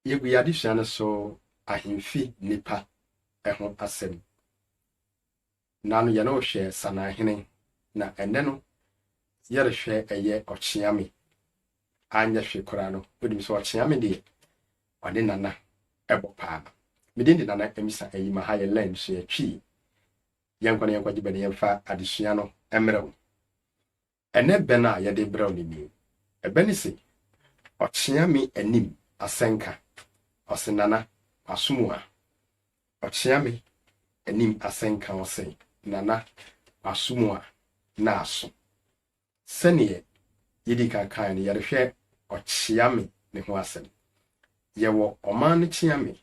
Yegu yadisua no so ahemfi nipa ɛho asɛm. Nanu yɛ no hwɛ sanahene na ɛnɛ no yɛrehwɛ ɛyɛ Ɔkyeame anya hwɛ kora no wodim so Ɔkyeame de ɔde nana ɛbɔ paa. Medin de nana emisa ɛyi ma ha yɛ land so yɛtwi yɛnkɔ na yɛnkɔ gye yɛmfa adesua no ɛmrɛw. Ɛnɛ bɛn a yɛde brɛw ne ni. Ɛbɛn se Ɔkyeame anim asɛnka ɔse nana asomua. Ɔkyeame anim asɛnka ɔse nana asomua na aso. Sɛneɛ yɛdi kankan no yɛrehwɛ Ɔkyeame ne ho asɛm. Yɛwɔ ɔman ne Kyeame,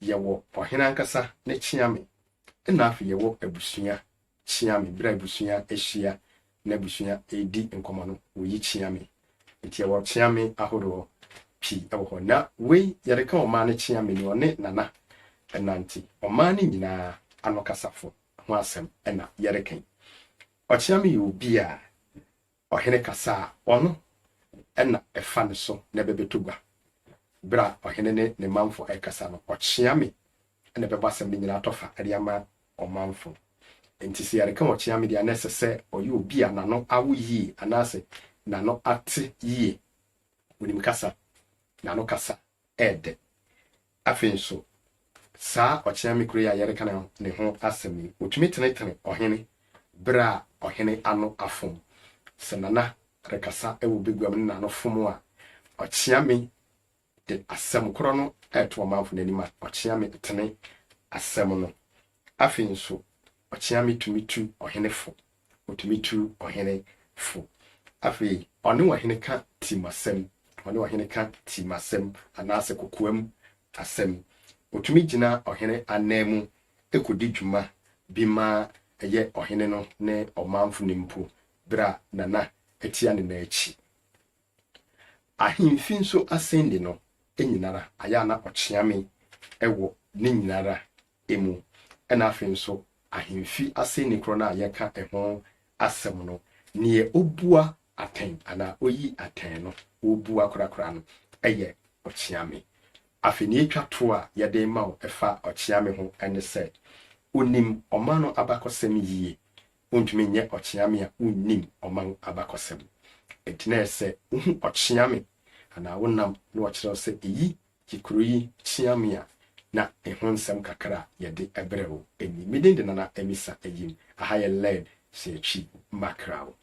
yɛwɔ ɔhene ankasa ne Kyeame, ɛna afei yɛwɔ abusua Kyeame bere abusua ahyia na abusua edi nkɔmɔ no woyi Kyeame. Nti yɛwɔ Kyeame ahodoɔ pii ɛwɔ hɔ na wei yɛreka ɔman ne Kyeame ne ɔne nana ɛnanti ɔman ne nyinaa ano kasafo ho asɛm ɛna yɛreka. Ɔkyeame yɛ obi a ɔhene kasa a ɔno ɛna ɛfa ne so na bɛbɛtɔ gua. Bra ɔhene ne manfo ɛkasa no Ɔkyeame ɛna bɛbɔ asɛm ne nyinaa tɔfa ɛde ama ɔmanfo. Nti sɛ yɛreka Ɔkyeame de anɛsɛ sɛ ɔyɛ obi a nano awo yie anaasɛ nano ate yie. Wonim kasa nano kasa ɛɛdɛ. Afei nso saa Ɔkyeame kuro a yɛreka ne ho asɛm yi otumi tenetene ɔhene bra ɔhene ano afom. Sɛ nana rekasa ɛwɔ beguam ne nano fom a Ɔkyeame de asɛm koro no ɛto ɔmanfo n'anim a Ɔkyeame tene asɛm no. Afei nso Ɔkyeame tumi tu ɔhene fo. Otumi tu ɔhene fo. Afei ɔne ɔhene ka timasɛm. Ɔne ɔhene ka timasɛm anaasɛ kokoam asɛm. Otumi gyina ɔhene anamu ekodi dwuma bi ma ɛyɛ ɔhene no ne ɔmanfo ne mpo bra nana etia ne n'akyi. Ahemfi nso asɛnde no enyinara aya na Ɔkyeame ɛwɔ ne nyinara emu. Ɛna afei nso ahemfi asɛnde koro na yɛka ɛho asɛm no ne obua atɛn ana oyi atɛn no obua korakora no ɛyɛ Ɔkyeame. Afei ne etwa to a yɛde ma wo ɛfa Ɔkyeame ho ɛne sɛ onim ɔman no abakɔsɛm yie. Ontumi nyɛ Ɔkyeame a unnim ɔman abakɔsɛm. Etina sɛ uhu Ɔkyeame ana wonam na wɔkyerɛw sɛ eyi kikuro yi Kyeame a na ɛho nsɛm kakra yɛde ɛbrɛw eni. Medin de nana emisa eyim aha yɛ led sɛ etwi makraw.